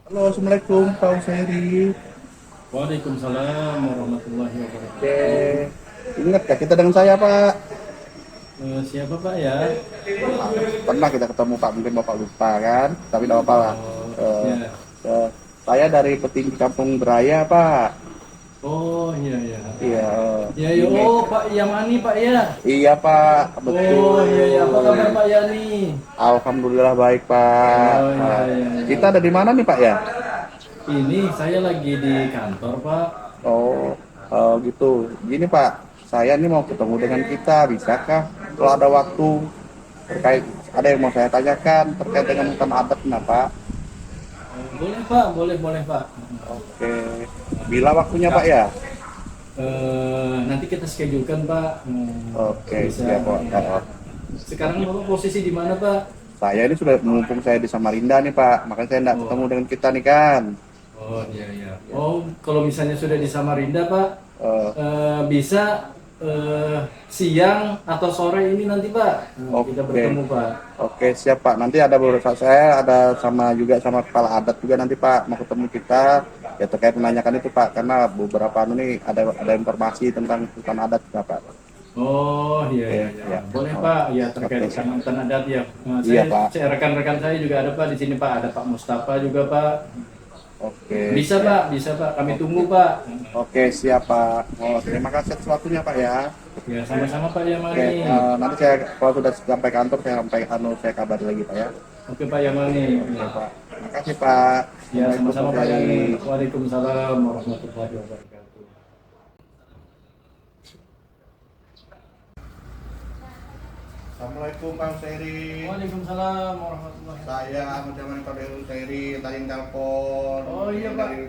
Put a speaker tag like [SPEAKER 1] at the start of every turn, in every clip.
[SPEAKER 1] Halo, Assalamualaikum Pak Usairi.
[SPEAKER 2] Waalaikumsalam warahmatullahi
[SPEAKER 1] Oke,
[SPEAKER 2] wabarakatuh.
[SPEAKER 1] ingat gak kita dengan saya Pak?
[SPEAKER 2] Siapa Pak ya?
[SPEAKER 1] Pernah kita ketemu Pak, mungkin Bapak lupa kan? Tapi tidak apa-apa lah.
[SPEAKER 2] Oh,
[SPEAKER 1] Eh,
[SPEAKER 2] ya.
[SPEAKER 1] saya dari petinggi Kampung Beraya Pak.
[SPEAKER 2] Oh, iya iya.
[SPEAKER 1] Iya,
[SPEAKER 2] Ya, ya.
[SPEAKER 1] ini.
[SPEAKER 2] Oh, Pak Yamani Pak ya.
[SPEAKER 1] Iya Pak,
[SPEAKER 2] Oh, iya iya. Apa
[SPEAKER 1] betul.
[SPEAKER 2] kabar Pak Yani?
[SPEAKER 1] Alhamdulillah baik Pak.
[SPEAKER 2] Oh, iya iya
[SPEAKER 1] Kita
[SPEAKER 2] iya.
[SPEAKER 1] ada di mana nih Pak ya?
[SPEAKER 2] Ini saya lagi di kantor Pak.
[SPEAKER 1] Oh, gitu. Gini Pak, saya nih mau ketemu dengan kita, bisakah? Kalau ada waktu terkait, ada yang mau saya tanyakan terkait dengan hutan adat, nah Pak.
[SPEAKER 2] Boleh Pak, boleh boleh Pak.
[SPEAKER 1] Oke, bila waktunya Pak
[SPEAKER 2] Kak,
[SPEAKER 1] ya?
[SPEAKER 2] nanti kita schedulekan Pak.
[SPEAKER 1] Oke, siap
[SPEAKER 2] Bisa.
[SPEAKER 1] Pak.
[SPEAKER 2] Ya. Sekarang Bapak posisi di mana Pak?
[SPEAKER 1] Saya ini sudah mumpung saya di Samarinda nih Pak, makanya saya tidak ketemu
[SPEAKER 2] Oh.
[SPEAKER 1] dengan kita nih kan.
[SPEAKER 2] Oh iya iya.
[SPEAKER 1] Ya.
[SPEAKER 2] Oh kalau misalnya sudah di Samarinda Pak,
[SPEAKER 1] Eh,
[SPEAKER 2] bisa siang atau sore ini nanti Pak. Kita
[SPEAKER 1] oke,
[SPEAKER 2] bertemu Pak.
[SPEAKER 1] oke siap Pak. Nanti ada beberapa saya ada sama juga sama kepala adat juga nanti Pak mau ketemu kita ya terkait menanyakan itu Pak karena beberapa nih ada informasi tentang hutan adat juga Pak.
[SPEAKER 2] Oh iya
[SPEAKER 1] Oke,
[SPEAKER 2] iya iya.
[SPEAKER 1] ya.
[SPEAKER 2] Boleh
[SPEAKER 1] Oh,
[SPEAKER 2] Pak. Ya terkait
[SPEAKER 1] oke,
[SPEAKER 2] dengan hutan adat ya.
[SPEAKER 1] iya Pak.
[SPEAKER 2] Saya rekan-rekan saya juga ada Pak di sini Pak. Ada Pak Mustafa juga Pak.
[SPEAKER 1] Oke,
[SPEAKER 2] Bisa
[SPEAKER 1] siap.
[SPEAKER 2] Pak, bisa Pak. Kami tunggu Pak.
[SPEAKER 1] Oke, siap Pak. Oh, terima kasih atas waktunya Pak ya.
[SPEAKER 2] Ya sama-sama Pak
[SPEAKER 1] Oke,
[SPEAKER 2] Yamani.
[SPEAKER 1] nanti saya kalau sudah sampai kantor saya sampai saya kabari lagi Pak ya.
[SPEAKER 2] Oke Pak Yamani.
[SPEAKER 1] Oke
[SPEAKER 2] Ya,
[SPEAKER 1] Pak. Terima kasih Pak.
[SPEAKER 2] ya
[SPEAKER 1] Assalamualaikum
[SPEAKER 2] sama-sama
[SPEAKER 1] Pak
[SPEAKER 2] Pak
[SPEAKER 1] Ferry.
[SPEAKER 2] Yani. Waalaikumsalam warahmatullahi wabarakatuh.
[SPEAKER 1] Assalamualaikum Pak Ferry.
[SPEAKER 2] Waalaikumsalam warahmatullahi
[SPEAKER 1] Saya
[SPEAKER 2] wabarakatuh.
[SPEAKER 1] Ahmad Jaman Pak Ferry tadi telepon
[SPEAKER 2] Oh iya Pak.
[SPEAKER 1] dari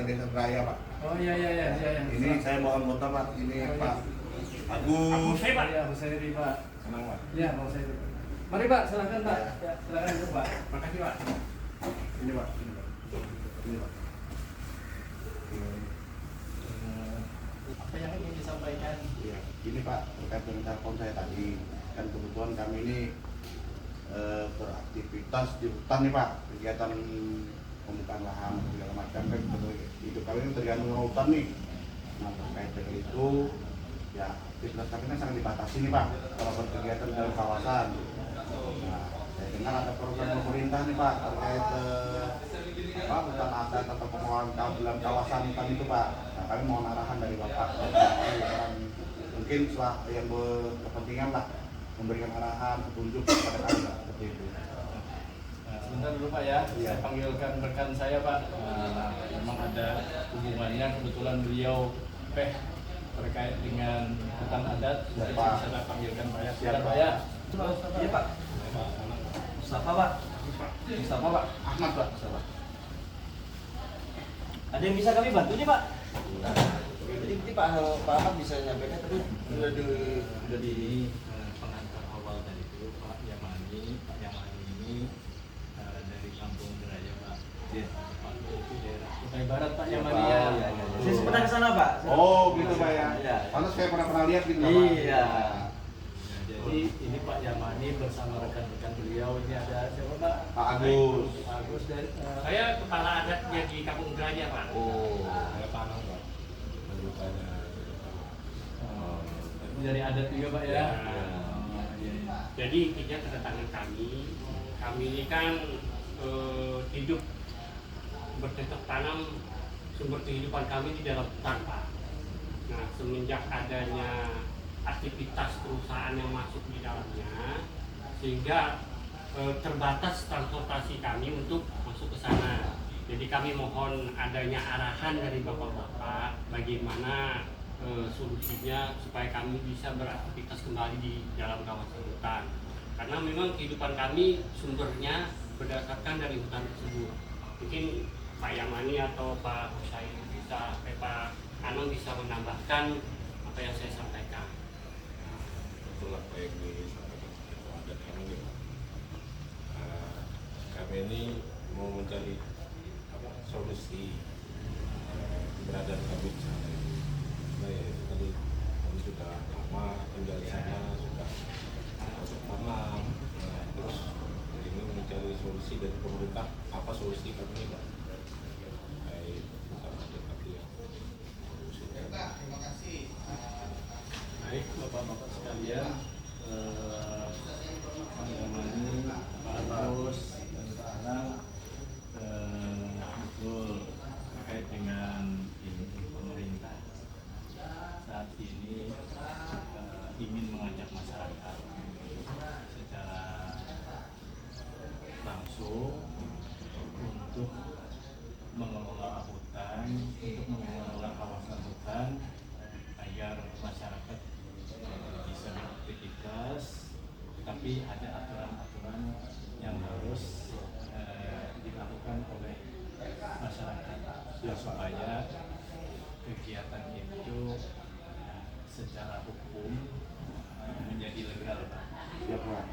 [SPEAKER 1] Desa Raya Pak.
[SPEAKER 2] Oh iya iya iya iya. Iya.
[SPEAKER 1] Ini saya bawa anggota Pak. Ini
[SPEAKER 2] Oh, iya.
[SPEAKER 1] Pak Agus.
[SPEAKER 2] Ya, Husairi Pak.
[SPEAKER 1] Senang Pak.
[SPEAKER 2] Ya, Husairi. Mari Pak, silakan Pak. Ya, silakan duduk Pak.
[SPEAKER 1] Makasih Pak. Ini Pak. Ini Pak. Ini Pak.
[SPEAKER 2] Apa yang ingin disampaikan?
[SPEAKER 1] Iya, ini Pak, terkait dengan telepon saya tadi, kan kebetulan kami ini beraktivitas di hutan nih Pak, kegiatan pembukaan lahan segala macam kan hidup kami ini tergantung dengan hutan nih. Nah terkait dengan itu, ya aktivitas kami ini sangat dibatasi nih Pak, kalau berkegiatan dalam kawasan. Nah, saya dengar ada program pemerintah nih Pak terkait hutan adat atau pengelolaan dalam kawasan hutan itu Pak. Nah, kami mohon arahan dari Bapak. Mungkin setelah yang berkepentingan lah memberikan arahan, petunjuk kepada kami Pak, seperti itu.
[SPEAKER 2] Nah, sebentar dulu Pak ya,
[SPEAKER 1] Iya.
[SPEAKER 2] saya panggilkan rekan saya Pak. Memang ada hubungannya, kebetulan beliau terkait dengan hutan adat.
[SPEAKER 1] Siap,
[SPEAKER 2] Saya
[SPEAKER 1] Pak.
[SPEAKER 2] bisa panggilkan Pak ya.
[SPEAKER 1] Siap,
[SPEAKER 2] Silakan,
[SPEAKER 1] Pak.
[SPEAKER 2] Pak ya.
[SPEAKER 3] Iya Pak. Mustafa Pak. Mustafa Pak.
[SPEAKER 1] Ahmad Pak, Mustafa.
[SPEAKER 3] Ada yang bisa kami bantu nih Pak? Jadi Pak Ahmad bisa nyampaikan tapi udah di
[SPEAKER 2] Pengantar awal tadi itu Pak Yamani. Pak Yamani ini dari Kampung Beraya Pak.
[SPEAKER 3] Iya.
[SPEAKER 2] Pak itu daerah Kutai Barat Pak
[SPEAKER 3] Iya,
[SPEAKER 2] Yamani
[SPEAKER 3] Pak.
[SPEAKER 2] ya.
[SPEAKER 3] Iya, iya. Saya pernah ke sana Pak.
[SPEAKER 1] Oh gitu Pak ya.
[SPEAKER 3] Iya.
[SPEAKER 1] Pantas saya pernah lihat gitu Pak.
[SPEAKER 3] Iya.
[SPEAKER 2] Nah, jadi ini Pak Yamani bersama rekan-rekan beliau ini ada siapa Pak?
[SPEAKER 1] Pak Agus.
[SPEAKER 2] Pak Agus dari
[SPEAKER 4] Saya kepala adatnya di Kampung Geraya, Pak.
[SPEAKER 1] Oh.
[SPEAKER 2] saya Panang Pak. Dari adat juga Pak ya.
[SPEAKER 4] Ya.
[SPEAKER 2] Oh, iya, iya.
[SPEAKER 4] Jadi intinya kedatangan kami ini kan hidup bercocok tanam, sumber kehidupan kami di dalam hutan, Pak. Nah, semenjak adanya aktivitas perusahaan yang masuk di dalamnya, sehingga terbatas transportasi kami untuk masuk ke sana. Jadi kami mohon adanya arahan dari bapak-bapak bagaimana solusinya supaya kami bisa beraktivitas kembali di dalam kawasan hutan. Karena memang kehidupan kami sumbernya berdasarkan dari hutan tersebut. Mungkin Pak Yamani atau Pak Husain bisa, Pak Anang bisa menambahkan apa yang saya sampaikan.
[SPEAKER 5] Betul apa yang disampaikan Ketua Adat kami ini Pak. Kami ini mau mencari solusi keberadaan kami di sana. Nah ya itu tadi kami sudah lama tinggal di sana, sudah masuk tanam. Nah, terus ini mencari solusi dari pemerintah, apa solusi kami ini Pak?
[SPEAKER 2] kemudian mengamani harus dan sekarang betul terkait dengan ini pemerintah saat ini ingin mengajak masyarakat secara langsung untuk mengelola hutan, untuk mengelola kawasan hutan agar masyarakat bisa beraktivitas, tapi ada aturan-aturan yang harus dilakukan oleh masyarakat supaya kegiatan itu secara hukum menjadi legal, Pak.
[SPEAKER 1] Ya Pak.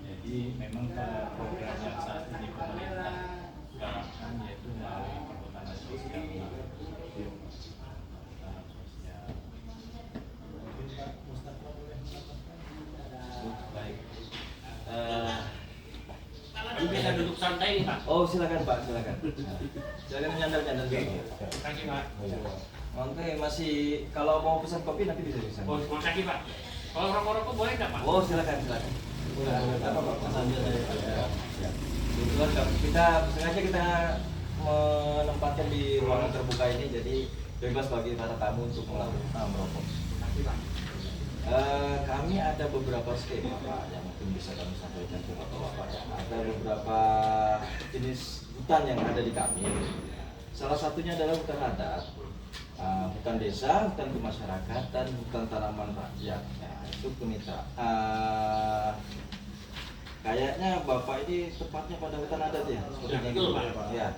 [SPEAKER 2] Jadi memang program yang saat ini pemerintah galakkan yaitu melalui perhutanan sosial. Perhutanan sosial. Mungkin Pak Mustafa boleh menambahkan?
[SPEAKER 3] Baik.
[SPEAKER 4] Kami bisa duduk santai nih Pak.
[SPEAKER 3] Oh silakan Pak, silakan. Silakan nyandar-nyandar.
[SPEAKER 4] Terima kasih Pak.
[SPEAKER 3] Oke, masih kalau mau pesan kopi nanti bisa pesan.
[SPEAKER 4] Oh, terima kasih Pak. Kalau rokok-rokok boleh nggak Pak?
[SPEAKER 3] Oh silakan. Apa Pak pesannya saya? Kebetulan kita sengaja kita menempatkan di ruangan terbuka ini, jadi bebas bagi para tamu untuk melakukan merokok.
[SPEAKER 4] Terima kasih Pak.
[SPEAKER 3] Kami ada beberapa skema Pak yang mungkin bisa kami sampaikan ke Bapak-Bapak. Ada beberapa jenis hutan yang ada di kami. Salah satunya adalah hutan adat, hutan desa, hutan kemasyarakatan, hutan tanaman rakyat. Nah, itu kemitraan. Kayaknya Bapak ini tepatnya pada hutan adat ya? Sepertinya
[SPEAKER 4] betul,
[SPEAKER 3] gitu.
[SPEAKER 4] Pak.
[SPEAKER 3] Ya.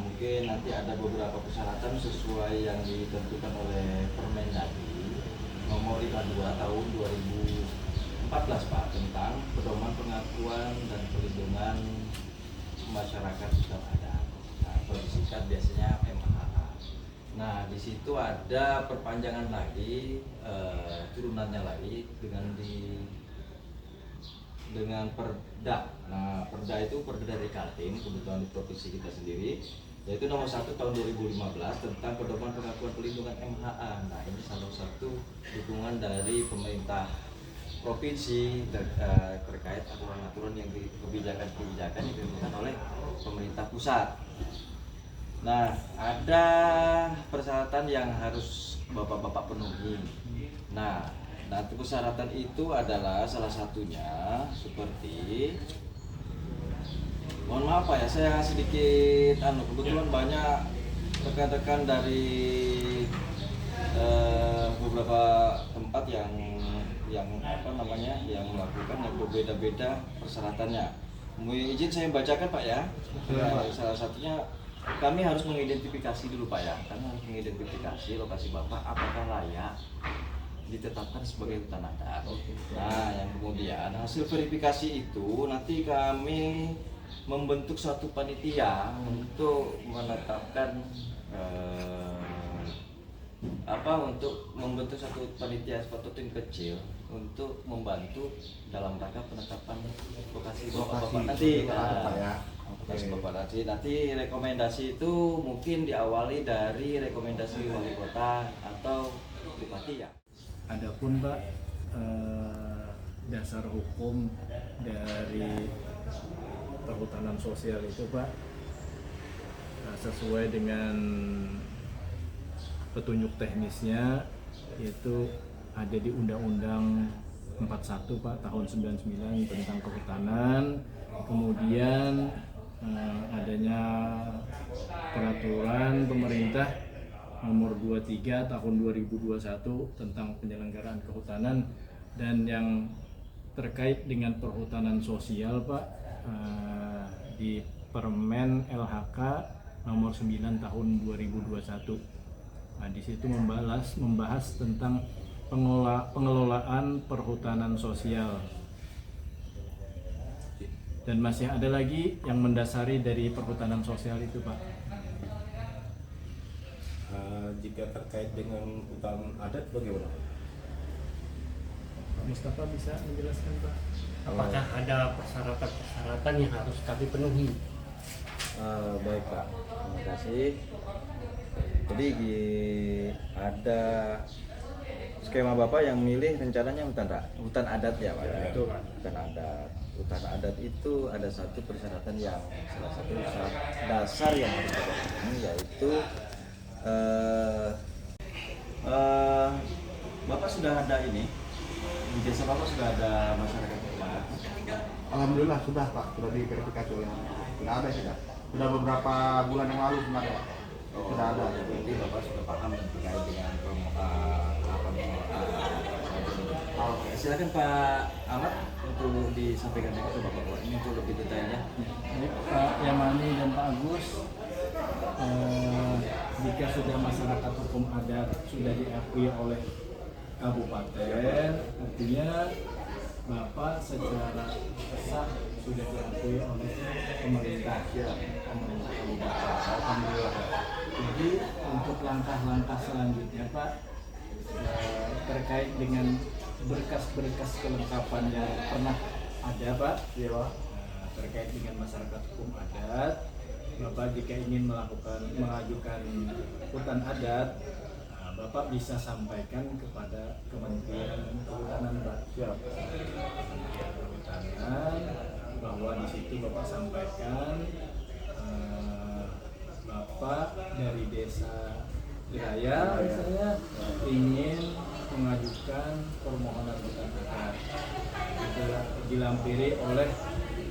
[SPEAKER 3] Mungkin nanti ada beberapa persyaratan sesuai yang ditentukan oleh Permendagri nomor 52 tahun 2014 Pak tentang pedoman pengakuan dan perlindungan masyarakat hutan adat. Nah, disingkat biasanya MHA. Nah, di situ ada perpanjangan lagi, turunannya lagi dengan Perda. Nah, Perda itu Perda dari Kaltim, kebetulan di provinsi kita sendiri, yaitu nomor 1 tahun 2015 tentang pedoman pengakuan perlindungan MHA. Nah, ini salah satu dukungan dari pemerintah provinsi terkait aturan-aturan yang kebijakan-kebijakan yang ditentukan oleh pemerintah pusat. Nah, ada persyaratan yang harus Bapak-bapak penuhi. Nah, persyaratan itu adalah salah satunya seperti, mohon maaf Pak ya, saya sedikit kebetulan banyak rekan-rekan dari beberapa tempat yang melakukan yang berbeda-beda persyaratannya. Mohon izin saya bacakan Pak ya. Salah satunya kami harus mengidentifikasi dulu Pak ya. Kami harus mengidentifikasi lokasi Bapak apakah layak ditetapkan sebagai hutan adat. Nah, yang kemudian hasil verifikasi itu nanti kami membentuk suatu panitia untuk menetapkan untuk membentuk satu panitia, suatu tim kecil untuk membantu dalam rangka penetapan lokasi Bapak nanti. Lokasi Bapak nanti rekomendasi itu mungkin diawali dari rekomendasi wali kota atau bupati ya.
[SPEAKER 2] Adapun Pak, dasar hukum dari perhutanan sosial itu Pak sesuai dengan petunjuk teknisnya, yaitu ada di Undang-Undang 41 Pak tahun 99 tentang kehutanan, kemudian adanya peraturan pemerintah nomor 23 tahun 2021 tentang penyelenggaraan kehutanan, dan yang terkait dengan perhutanan sosial Pak di Permen LHK nomor 9 tahun 2021. Nah, di situ membahas tentang pengelolaan perhutanan sosial. Dan masih ada lagi yang mendasari dari perhutanan sosial itu Pak.
[SPEAKER 5] Jika terkait dengan hutan adat bagaimana?
[SPEAKER 2] Pak Mustafa bisa menjelaskan Pak?
[SPEAKER 4] Apakah ada persyaratan-persyaratan yang harus kami penuhi?
[SPEAKER 3] Baik Pak, terima kasih. Jadi ada skema Bapak yang milih rencananya hutan adat ya Pak?
[SPEAKER 2] Ya, itu, Pak.
[SPEAKER 3] Hutan adat. Hutan adat itu ada satu persyaratan yang salah satu syarat dasar yang harus Bapak penuhi, yaitu Bapak sudah ada ini di desa Bapak sudah ada masyarakat hutan adat?
[SPEAKER 1] Alhamdulillah sudah Pak, sudah diverifikasi oleh sudah ada sudah beberapa bulan yang lalu sebenarnya Pak. Sudah ada.
[SPEAKER 3] Berarti Bapak sudah paham terkait dengan Oke, silakan Pak Ahmad untuk disampaikan ke Bapak ini untuk lebih detailnya.
[SPEAKER 2] Baik, Pak Yamani dan Pak Agus, jika sudah masyarakat hukum adat sudah diakui oleh kabupaten, artinya Bapak secara sah sudah diakui oleh pemerintah kabupaten.
[SPEAKER 1] Alhamdulillah.
[SPEAKER 2] Jadi untuk langkah-langkah selanjutnya Pak, terkait dengan berkas-berkas kelengkapan yang pernah ada Pak, terkait dengan masyarakat hukum adat, Bapak jika ingin mengajukan hutan adat, Bapak bisa sampaikan kepada Kementerian Kehutanan Pak. Kementerian Kehutanan, bahwa di situ Bapak sampaikan Bapak dari desa Geraya misalnya ingin mengajukan permohonan hutan adat. Itu dilampiri oleh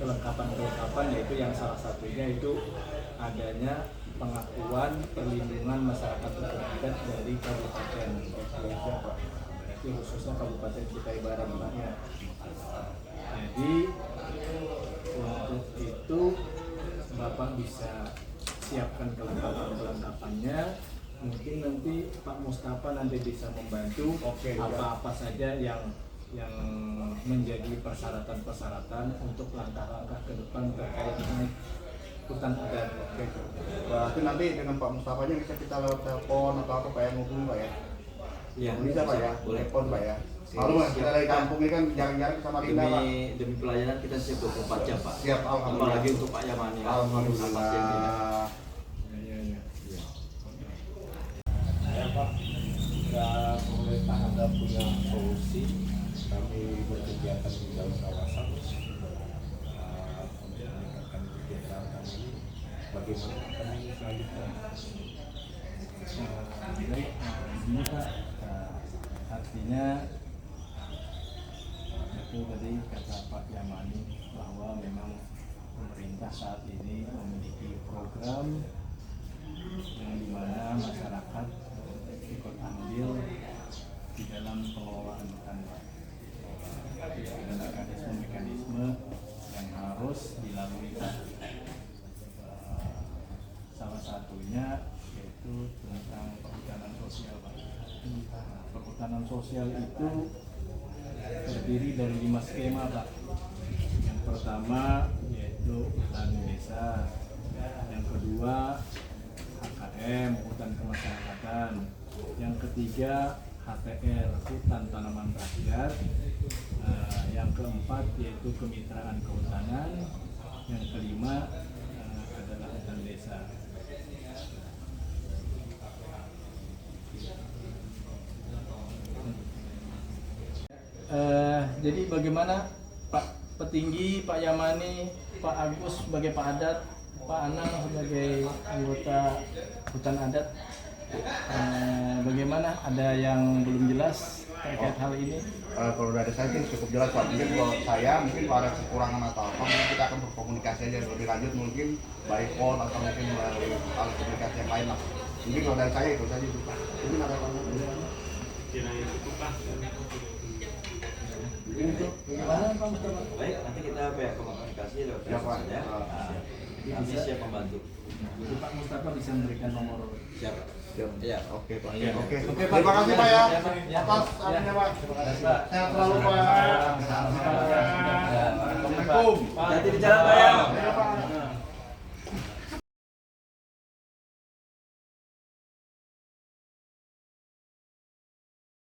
[SPEAKER 2] kelengkapan-kelengkapan, yaitu yang salah satunya itu adanya pengakuan perlindungan masyarakat hukum adat dari kabupaten. Berarti khususnya Kabupaten Kutai Barat Pak ya. Jadi untuk itu Bapak bisa siapkan kelengkapan-kelengkapannya. Mungkin nanti Pak Mustafa nanti bisa membantu apa-apa saja yang menjadi persyaratan-persyaratan untuk langkah-langkah ke depan terkait dengan hutan adat.
[SPEAKER 1] Berarti nanti dengan Pak Mustafa nya bisa kita lewat telepon atau apa Pak yang ngubungin Pak ya?
[SPEAKER 3] Iya,
[SPEAKER 1] Bisa Pak ya?
[SPEAKER 3] boleh.
[SPEAKER 1] Telepon Pak ya? Kalau Mas, kita dari kampung ini kan jarang-jarang ke Samarinda Pak.
[SPEAKER 3] Demi pelayanan kita siap 24 jam Pak.
[SPEAKER 1] Siap, alhamdulillah.
[SPEAKER 3] Apalagi untuk Pak Yamani.
[SPEAKER 1] Alhamdulillah.
[SPEAKER 5] Ya Pak, jika pemerintah ada punya solusi, kami berkegiatan di dalam kawasan untuk meningkatkan kegiatan kami ini. Bagaimana kami selanjutnya?
[SPEAKER 2] Baik, ini Pak, artinya itu tadi kata Pak Yamani bahwa memang pemerintah saat ini memiliki program yang dimana masyarakat ikut andil di dalam pengelolaan hutan Pak. Ada mekanisme-mekanisme yang harus dilalui Pak. Salah satunya yaitu tentang perhutanan sosial Pak. Perhutanan sosial itu terdiri dari 5 skema Pak. Yang pertama yaitu hutan desa, yang kedua HKM, hutan kemasyarakatan, yang ketiga HTR, hutan tanaman rakyat, yang keempat yaitu kemitraan kehutanan, yang kelima adalah hutan desa. Jadi bagaimana Pak Petinggi, Pak Yamani, Pak Agus sebagai Pak Adat, Pak Anang sebagai anggota hutan adat, bagaimana? Ada yang belum jelas terkait hal ini?
[SPEAKER 1] Kalau dari saya sih cukup jelas Pak. Mungkin kalau saya, mungkin kalau ada kekurangan atau apa, mungkin kita akan berkomunikasi aja lebih lanjut, mungkin by phone atau mungkin melalui alat komunikasi yang lain lah. Mungkin kalau dari saya itu saja Pak. Mungkin ada apa-apa?
[SPEAKER 4] Kiranya cukup lah.
[SPEAKER 2] Untuk gimana Pak Mustafa?
[SPEAKER 3] Baik, nanti kita pihak komunikasi lewat
[SPEAKER 1] Ya, Pak.
[SPEAKER 3] saja. Nanti siap membantu.
[SPEAKER 2] Jadi Pak Mustafa bisa memberikan nomor.
[SPEAKER 3] Siap.
[SPEAKER 1] Siap.
[SPEAKER 3] Iya.
[SPEAKER 1] Oke Pak.
[SPEAKER 2] Iya.
[SPEAKER 1] Oke.
[SPEAKER 2] Oke, Pak.
[SPEAKER 1] Terima kasih Pak ya.
[SPEAKER 2] Ya, Pak. Ya.
[SPEAKER 1] Atas
[SPEAKER 2] Ya.
[SPEAKER 1] anunya Pak.
[SPEAKER 2] Terima kasih Pak.
[SPEAKER 1] Sehat selalu Pak.
[SPEAKER 2] Assalamualaikum.
[SPEAKER 1] Assalamualaikum.
[SPEAKER 3] Hati di jalan Pak ya.
[SPEAKER 1] Iya Pak.